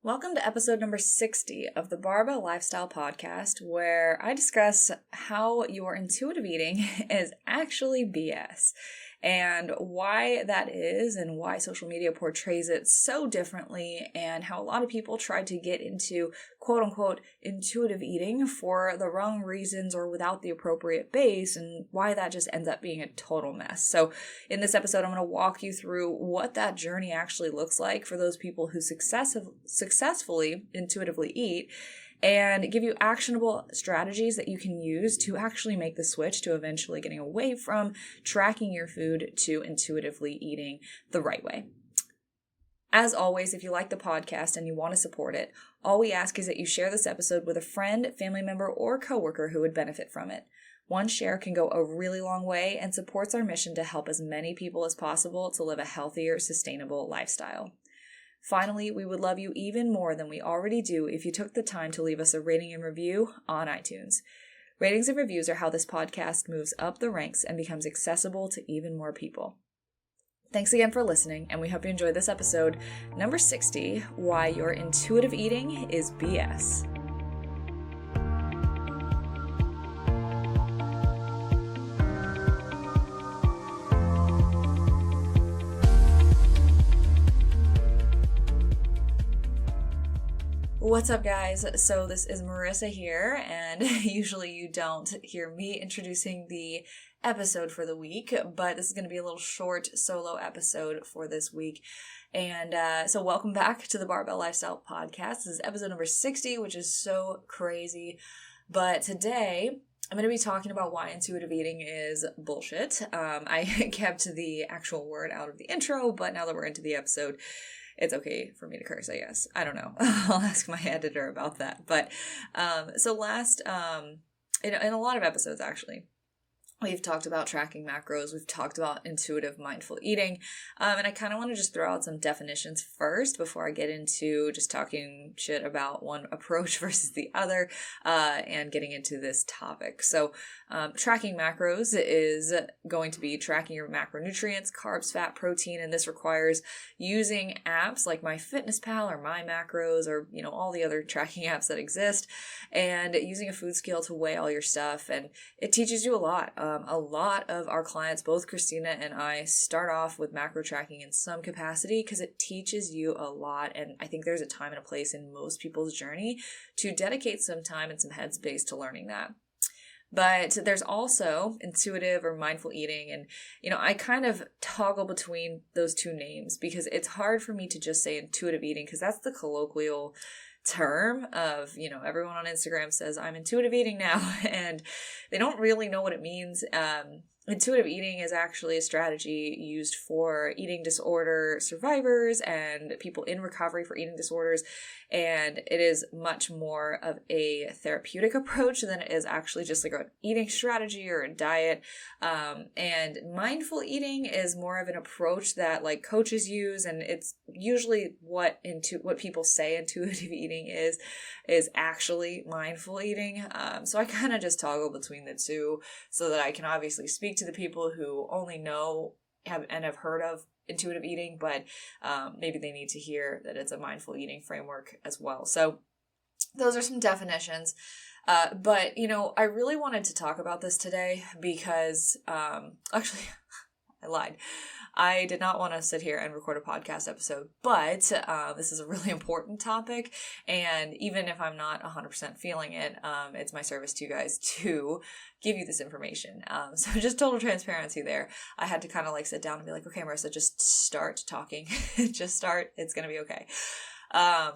Welcome to episode number 60 of the Barbell Lifestyle Podcast, where I discuss how your intuitive eating is actually BS and why that is and why social media portrays it so differently and how a lot of people try to get into quote unquote intuitive eating for the wrong reasons or without the appropriate base and why that just ends up being a total mess. So in this episode, I'm going to walk you through what that journey actually looks like for those people who successfully intuitively eat and give you actionable strategies that you can use to actually make the switch to eventually getting away from tracking your food to intuitively eating the right way. As always, if you like the podcast and you want to support it, all we ask is that you share this episode with a friend, family member, or coworker who would benefit from it. One share can go a really long way and supports our mission to help as many people as possible to live a healthier, sustainable lifestyle. Finally, we would love you even more than we already do if you took the time to leave us a rating and review on iTunes. Ratings and reviews are how this podcast moves up the ranks and becomes accessible to even more people. Thanks again for listening, and we hope you enjoyed this episode, number 60, Why Your Intuitive Eating is BS. What's up, guys? So this is Marissa here, and usually you don't hear me introducing the episode for the week, but this is going to be a little short solo episode for this week. And so welcome back to the Barbell Lifestyle Podcast. This is episode number 60, which is so crazy. But today I'm going to be talking about why intuitive eating is bullshit. I kept the actual word out of the intro, but now that we're into the episode, it's okay for me to curse, I guess. I don't know. I'll ask my editor about that. But so last, in a lot of episodes, actually, we've talked about tracking macros. We've talked about intuitive mindful eating. And I kind of want to just throw out some definitions first before I get into just talking shit about one approach versus the other and getting into this topic. So tracking macros is going to be tracking your macronutrients, carbs, fat, protein, and this requires using apps like MyFitnessPal or My Macros or, all the other tracking apps that exist and using a food scale to weigh all your stuff. And it teaches you a lot. A lot of our clients, both Christina and I, start off with macro tracking in some capacity because it teaches you a lot. And I think there's a time and a place in most people's journey to dedicate some time and some headspace to learning that. But there's also intuitive or mindful eating. And, I kind of toggle between those two names because it's hard for me to just say intuitive eating because that's the colloquial term of, everyone on Instagram says I'm intuitive eating now and they don't really know what it means. Intuitive eating is actually a strategy used for eating disorder survivors and people in recovery for eating disorders. And it is much more of a therapeutic approach than it is actually just like an eating strategy or a diet. And mindful eating is more of an approach that like coaches use. And it's usually what people say intuitive eating is actually mindful eating. So I kind of just toggle between the two so that I can obviously speak to the people who only know have heard of intuitive eating, but maybe they need to hear that it's a mindful eating framework as well. So those are some definitions. But, I really wanted to talk about this today because actually, I lied. I did not want to sit here and record a podcast episode, but this is a really important topic. And even if I'm not 100% feeling it, it's my service to you guys to give you this information. So just total transparency there. I had to kind of like sit down and be like, okay, Marissa, just start talking. Just start. It's going to be okay.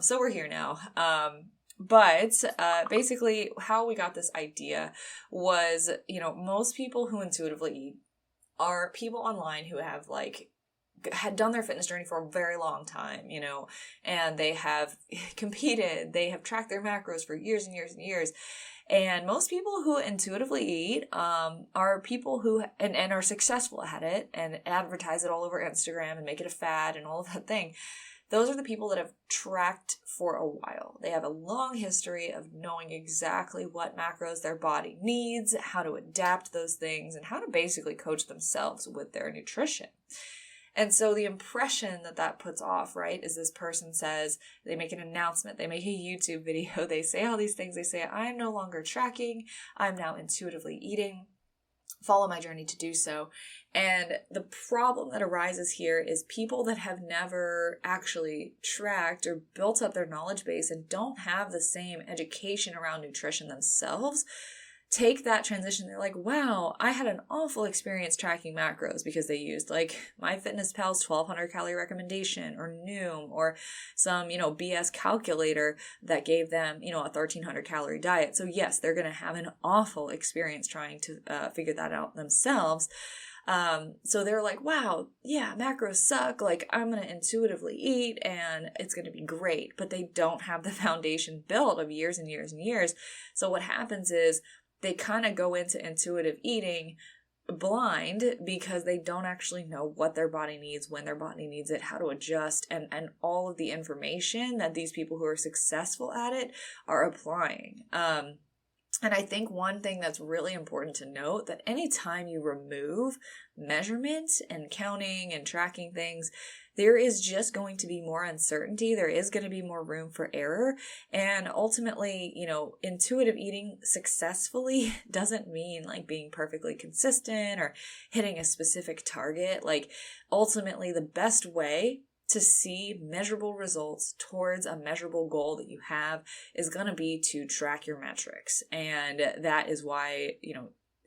So we're here now. But basically how we got this idea was, most people who intuitively eat are people online who have had done their fitness journey for a very long time, and they have competed, they have tracked their macros for years and years and years. And most people who intuitively eat are people who and are successful at it and advertise it all over Instagram and make it a fad and all of that thing. Those are the people that have tracked for a while. They have a long history of knowing exactly what macros their body needs, how to adapt those things, and how to basically coach themselves with their nutrition. And so the impression that puts off, right, is this person says, they make an announcement, they make a YouTube video, they say all these things, they say, I'm no longer tracking, I'm now intuitively eating, follow my journey to do so. And the problem that arises here is people that have never actually tracked or built up their knowledge base and don't have the same education around nutrition themselves take that transition. They're like, wow, I had an awful experience tracking macros because they used like MyFitnessPal's 1200 calorie recommendation or Noom or some, BS calculator that gave them, a 1300 calorie diet. So yes, they're going to have an awful experience trying to figure that out themselves. So they're like, wow, yeah, macros suck. Like I'm going to intuitively eat and it's going to be great, but they don't have the foundation built of years and years and years. So what happens is they kind of go into intuitive eating blind because they don't actually know what their body needs, when their body needs it, how to adjust, and all of the information that these people who are successful at it are applying. And I think one thing that's really important to note that anytime you remove measurement and counting and tracking things, there is just going to be more uncertainty. There is going to be more room for error. And ultimately, intuitive eating successfully doesn't mean like being perfectly consistent or hitting a specific target. Like ultimately, the best way to see measurable results towards a measurable goal that you have is going to be to track your metrics. And that is why,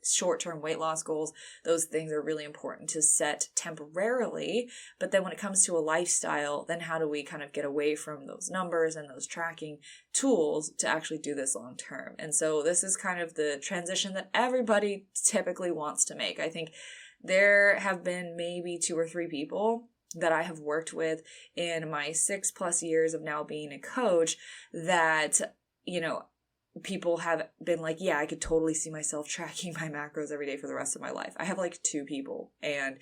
short-term weight loss goals, those things are really important to set temporarily. But then when it comes to a lifestyle, then how do we kind of get away from those numbers and those tracking tools to actually do this long term? And so this is kind of the transition that everybody typically wants to make. I think there have been maybe 2 or 3 people that I have worked with in my 6+ years of now being a coach that, people have been like, yeah, I could totally see myself tracking my macros every day for the rest of my life. I have like 2 people and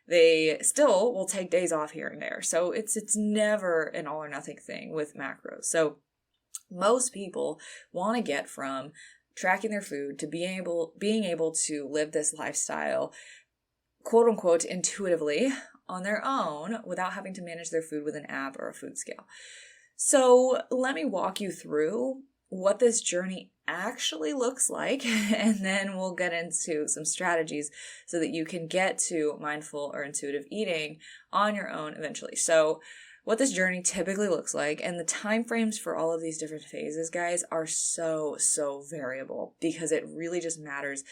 they still will take days off here and there. So it's never an all or nothing thing with macros. So most people want to get from tracking their food to being able to live this lifestyle, quote unquote, intuitively on their own without having to manage their food with an app or a food scale. So let me walk you through what this journey actually looks like, and then we'll get into some strategies so that you can get to mindful or intuitive eating on your own eventually. So what this journey typically looks like and the time frames for all of these different phases, guys, are so variable because it really just matters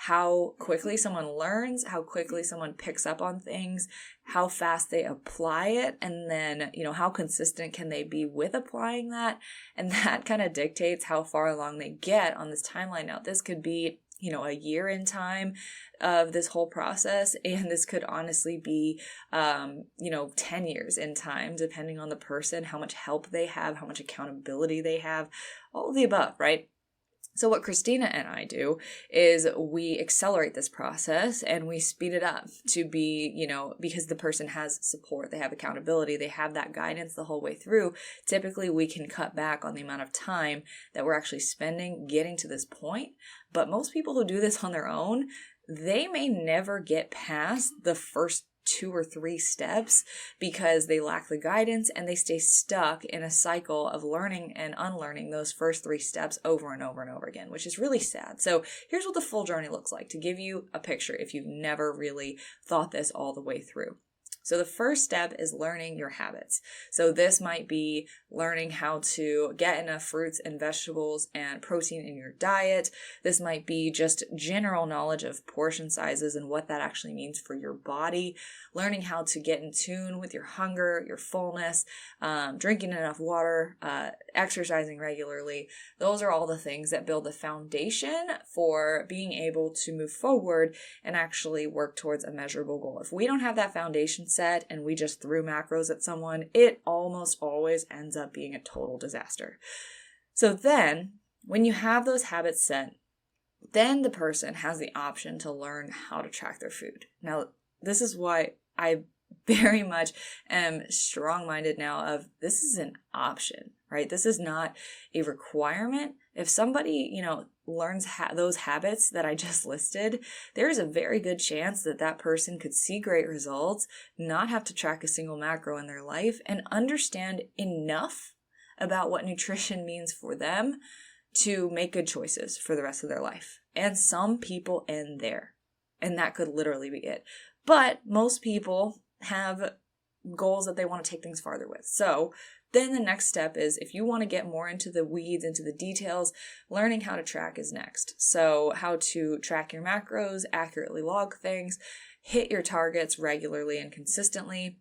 how quickly someone learns, how quickly someone picks up on things, how fast they apply it, and then, how consistent can they be with applying that. And that kind of dictates how far along they get on this timeline. Now, this could be, a year in time of this whole process, and this could honestly be, 10 years in time, depending on the person, how much help they have, how much accountability they have, all of the above, right? So what Christina and I do is we accelerate this process and we speed it up to be, because the person has support, they have accountability, they have that guidance the whole way through. Typically, we can cut back on the amount of time that we're actually spending getting to this point. But most people who do this on their own, they may never get past the first 2 or 3 steps because they lack the guidance and they stay stuck in a cycle of learning and unlearning those first 3 steps over and over and over again, which is really sad. So here's what the full journey looks like to give you a picture if you've never really thought this all the way through. So the first step is learning your habits. So this might be learning how to get enough fruits and vegetables and protein in your diet. This might be just general knowledge of portion sizes and what that actually means for your body. Learning how to get in tune with your hunger, your fullness, drinking enough water, exercising regularly. Those are all the things that build the foundation for being able to move forward and actually work towards a measurable goal. If we don't have that foundation set and we just threw macros at someone, it almost always ends up being a total disaster. So then, when you have those habits set, then the person has the option to learn how to track their food. Now, this is why I very much am strong-minded now of this is an option. right? This is not a requirement. If somebody, learns those habits that I just listed, there's a very good chance that that person could see great results, not have to track a single macro in their life, and understand enough about what nutrition means for them to make good choices for the rest of their life. And some people end there, and that could literally be it. But most people have goals that they want to take things farther with. So then the next step is, if you want to get more into the weeds, into the details, learning how to track is next. So how to track your macros, accurately log things, hit your targets regularly and consistently,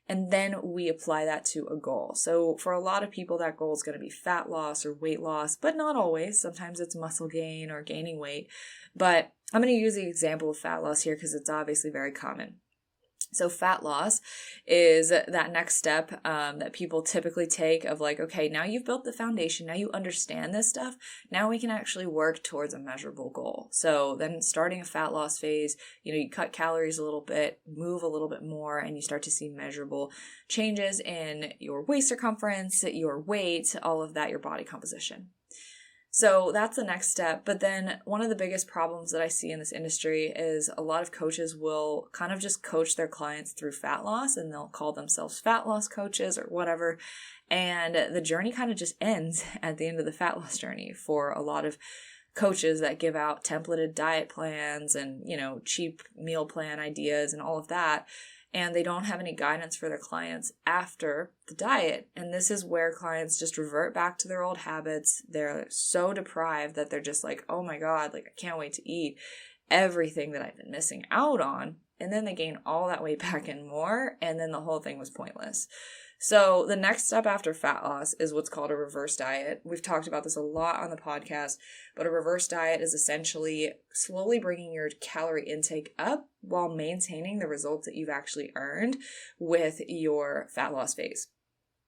and then we apply that to a goal. So for a lot of people, that goal is going to be fat loss or weight loss, but not always. Sometimes it's muscle gain or gaining weight. But I'm going to use the example of fat loss here because it's obviously very common. So fat loss is that next step that people typically take of like, okay, now you've built the foundation, now you understand this stuff, now we can actually work towards a measurable goal. So then starting a fat loss phase, you cut calories a little bit, move a little bit more, and you start to see measurable changes in your waist circumference, your weight, all of that, your body composition. So that's the next step. But then one of the biggest problems that I see in this industry is a lot of coaches will kind of just coach their clients through fat loss, and they'll call themselves fat loss coaches or whatever. And the journey kind of just ends at the end of the fat loss journey for a lot of coaches that give out templated diet plans and, cheap meal plan ideas and all of that. And they don't have any guidance for their clients after the diet. And this is where clients just revert back to their old habits. They're so deprived that they're just like, oh my God, I can't wait to eat everything that I've been missing out on. And then they gain all that weight back and more. And then the whole thing was pointless. So the next step after fat loss is what's called a reverse diet. We've talked about this a lot on the podcast, but a reverse diet is essentially slowly bringing your calorie intake up while maintaining the results that you've actually earned with your fat loss phase.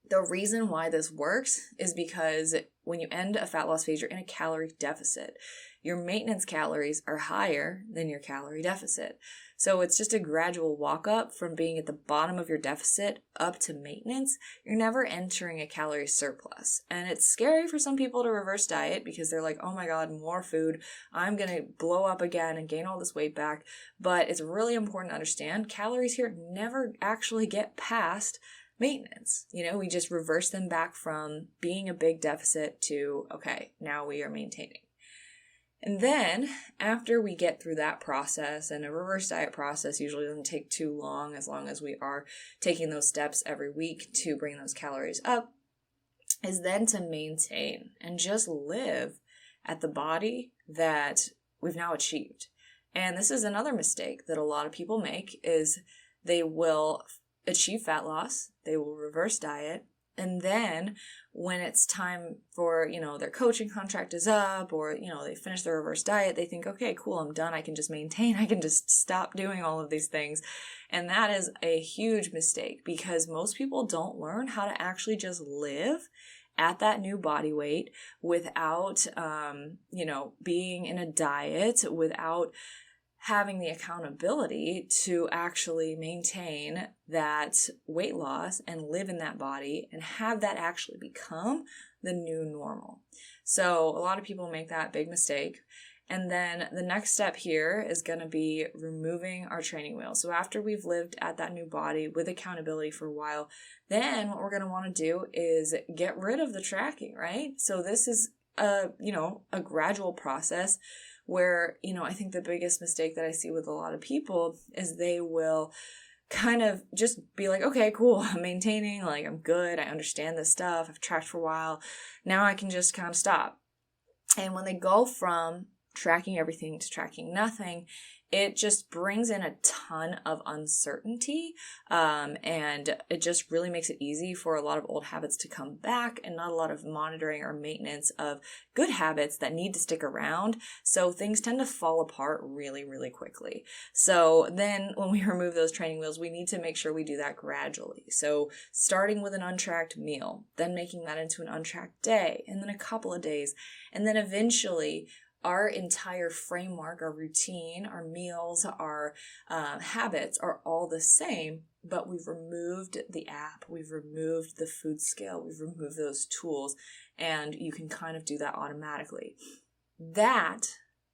The reason why this works is because when you end a fat loss phase, you're in a calorie deficit. Your maintenance calories are higher than your calorie deficit. So it's just a gradual walk up from being at the bottom of your deficit up to maintenance. You're never entering a calorie surplus. And it's scary for some people to reverse diet because they're like, oh my God, more food. I'm going to blow up again and gain all this weight back. But it's really important to understand calories here never actually get past maintenance. We just reverse them back from being a big deficit to, okay, now we are maintaining. And then after we get through that process, and a reverse diet process usually doesn't take too long as we are taking those steps every week to bring those calories up, is then to maintain and just live at the body that we've now achieved. And this is another mistake that a lot of people make is they will achieve fat loss, they will reverse diet, and then when it's time for, their coaching contract is up or, they finish their reverse diet, they think, okay, cool, I'm done. I can just maintain. I can just stop doing all of these things. And that is a huge mistake because most people don't learn how to actually just live at that new body weight without, being in a diet, without having the accountability to actually maintain that weight loss and live in that body and have that actually become the new normal. So a lot of people make that big mistake. And then the next step here is going to be removing our training wheels. So after we've lived at that new body with accountability for a while, then what we're going to want to do is get rid of the tracking, right? So this is a gradual process where, I think the biggest mistake that I see with a lot of people is they will kind of just be like, okay, cool, I'm maintaining, I'm good, I understand this stuff, I've tracked for a while, now I can just kind of stop. And when they go from tracking everything to tracking nothing, it just brings in a ton of uncertainty, and it just really makes it easy for a lot of old habits to come back and not a lot of monitoring or maintenance of good habits that need to stick around. So things tend to fall apart really, really quickly. So then when we remove those training wheels, we need to make sure we do that gradually. So starting with an untracked meal, then making that into an untracked day, and then a couple of days, and then eventually our entire framework, our routine, our meals, our habits are all the same, but we've removed the app, we've removed the food scale, we've removed those tools, and you can kind of do that automatically. That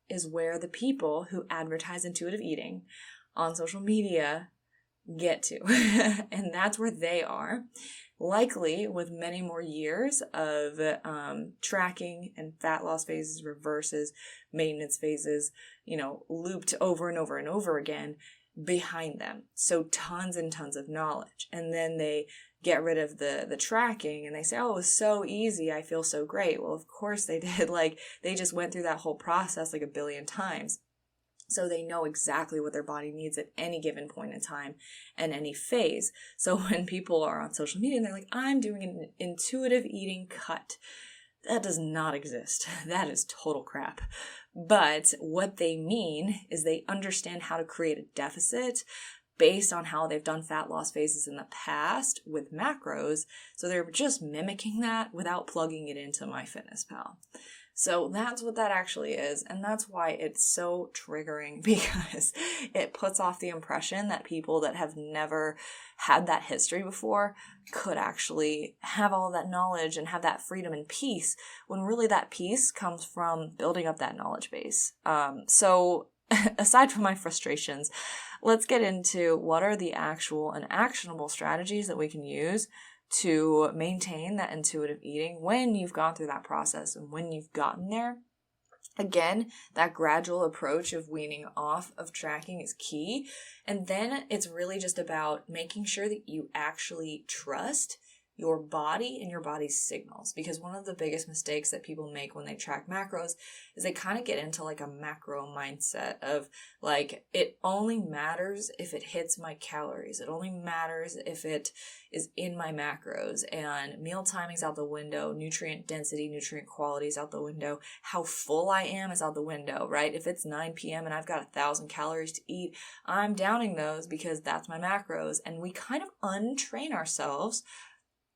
is where the people who advertise intuitive eating on social media get to. And that's where they are, likely with many more years of tracking and fat loss phases, reverses, maintenance phases, looped over and over and over again behind them. So tons and tons of knowledge. And then they get rid of the tracking and they say, oh, it was so easy, I feel so great. Well, of course they did. They just went through that whole process a billion times. So they know exactly what their body needs at any given point in time and any phase. So when people are on social media and they're like, I'm doing an intuitive eating cut, that does not exist. That is total crap. But what they mean is they understand how to create a deficit based on how they've done fat loss phases in the past with macros. So they're just mimicking that without plugging it into MyFitnessPal. So that's what that actually is. And that's why it's so triggering, because it puts off the impression that people that have never had that history before could actually have all of that knowledge and have that freedom and peace, when really that peace comes from building up that knowledge base. So aside from my frustrations, let's get into what are the actual and actionable strategies that we can use to maintain that intuitive eating when you've gone through that process and when you've gotten there. Again, that gradual approach of weaning off of tracking is key. And then it's really just about making sure that you actually trust your body and your body's signals. Because one of the biggest mistakes that people make when they track macros is they kind of get into a macro mindset of it only matters if it hits my calories. It only matters if it is in my macros, and meal timing's out the window, nutrient density, nutrient quality is out the window, how full I am is out the window, right? If it's 9 p.m. and I've got 1,000 calories to eat, I'm downing those because that's my macros. And we kind of untrain ourselves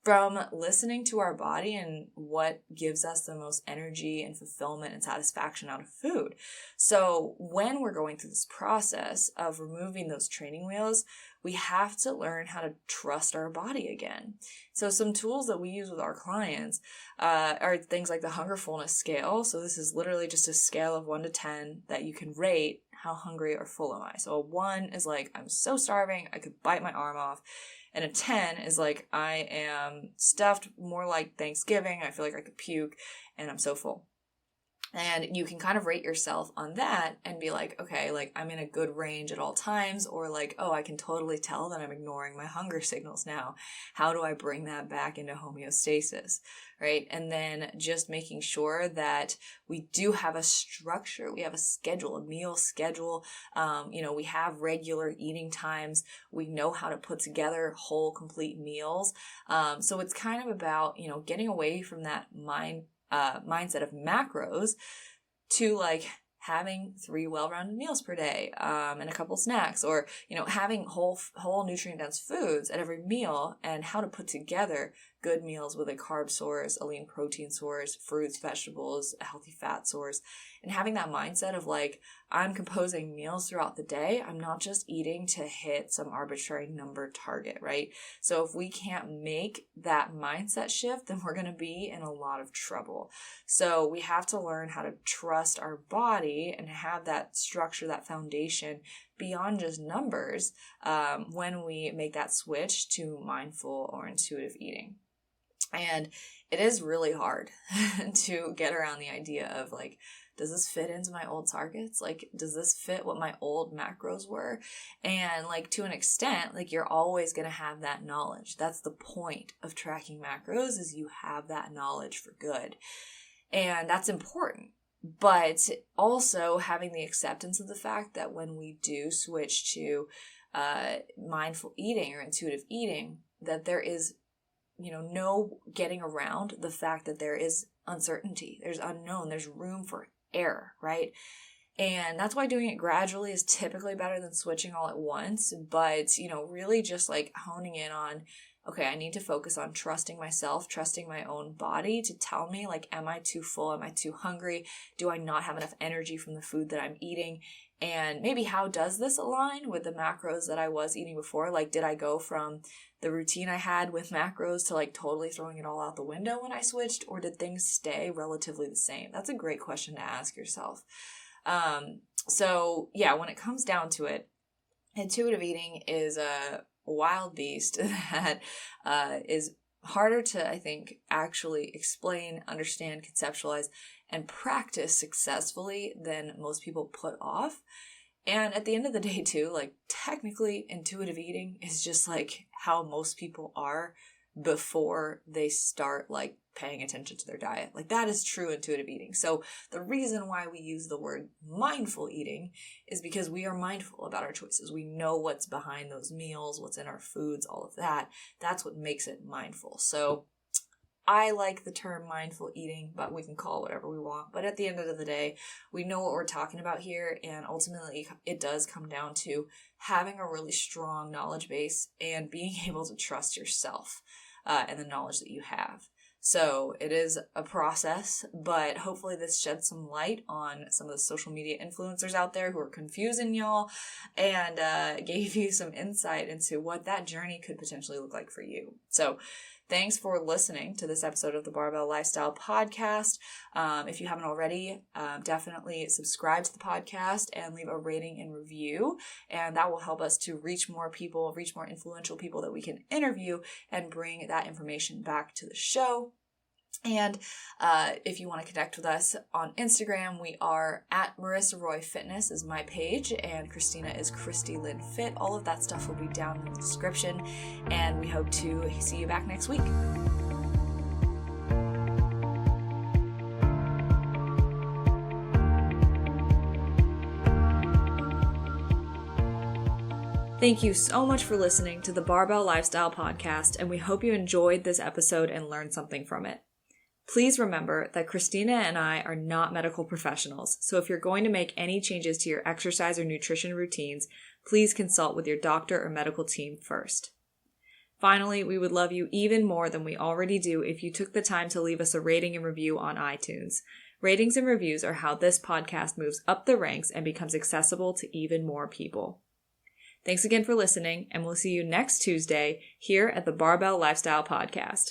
from listening to our body and what gives us the most energy and fulfillment and satisfaction out of food. So when we're going through this process of removing those training wheels, we have to learn how to trust our body again. So some tools that we use with our clients are things like the hunger fullness scale. So this is literally just a scale of 1 to 10 that you can rate how hungry or full am I. So a 1 is I'm so starving, I could bite my arm off. And a 10 is I am stuffed, more like Thanksgiving. I feel like I could puke and I'm so full. And you can kind of rate yourself on that and be okay, I'm in a good range at all times, or oh, I can totally tell that I'm ignoring my hunger signals now. How do I bring that back into homeostasis, right? And then just making sure that we do have a structure, we have a schedule, a meal schedule. We have regular eating times. We know how to put together whole, complete meals. So it's kind of about, getting away from that mindset of macros to having 3 well-rounded meals per day, and a couple snacks, or, having whole nutrient dense foods at every meal, and how to put together good meals with a carb source, a lean protein source, fruits, vegetables, a healthy fat source, and having that mindset of I'm composing meals throughout the day. I'm not just eating to hit some arbitrary number target, right? So if we can't make that mindset shift, then we're going to be in a lot of trouble. So we have to learn how to trust our body and have that structure, that foundation beyond just numbers, when we make that switch to mindful or intuitive eating. And it is really hard to get around the idea of does this fit into my old targets? Does this fit what my old macros were? And to an extent, you're always going to have that knowledge. That's the point of tracking macros, is you have that knowledge for good. And that's important. But also having the acceptance of the fact that when we do switch to mindful eating or intuitive eating, that there is no getting around the fact that there is uncertainty, there's unknown, there's room for error, right? And that's why doing it gradually is typically better than switching all at once. But, really just honing in on okay, I need to focus on trusting myself, trusting my own body to tell me, like, am I too full? Am I too hungry? Do I not have enough energy from the food that I'm eating? And maybe how does this align with the macros that I was eating before? Like, did I go from the routine I had with macros to like totally throwing it all out the window when I switched, or did things stay relatively the same? That's a great question to ask yourself. So yeah, when it comes down to it, intuitive eating is a wild beast that is harder to, I think, actually explain, understand, conceptualize, and practice successfully than most people put off. And at the end of the day, too, like, technically, intuitive eating is just like how most people are before they start like paying attention to their diet. Like, that is true intuitive eating. So the reason why we use the word mindful eating is because we are mindful about our choices. We know what's behind those meals, what's in our foods, all of that. That's what makes it mindful. So I like the term mindful eating, but we can call it whatever we want. But at the end of the day, we know what we're talking about here. And ultimately, it does come down to having a really strong knowledge base and being able to trust yourself and the knowledge that you have. So it is a process, but hopefully this sheds some light on some of the social media influencers out there who are confusing y'all and gave you some insight into what that journey could potentially look like for you. So thanks for listening to this episode of the Barbell Lifestyle Podcast. If you haven't already, definitely subscribe to the podcast and leave a rating and review. And that will help us to reach more people, reach more influential people that we can interview and bring that information back to the show. And if you want to connect with us on Instagram, we are at Marissa Roy Fitness is my page, and Christina is Christy Lynn Fit. All of that stuff will be down in the description, and we hope to see you back next week. Thank you so much for listening to the Barbell Lifestyle Podcast, and we hope you enjoyed this episode and learned something from it. Please remember that Christina and I are not medical professionals, so if you're going to make any changes to your exercise or nutrition routines, please consult with your doctor or medical team first. Finally, we would love you even more than we already do if you took the time to leave us a rating and review on iTunes. Ratings and reviews are how this podcast moves up the ranks and becomes accessible to even more people. Thanks again for listening, and we'll see you next Tuesday here at the Barbell Lifestyle Podcast.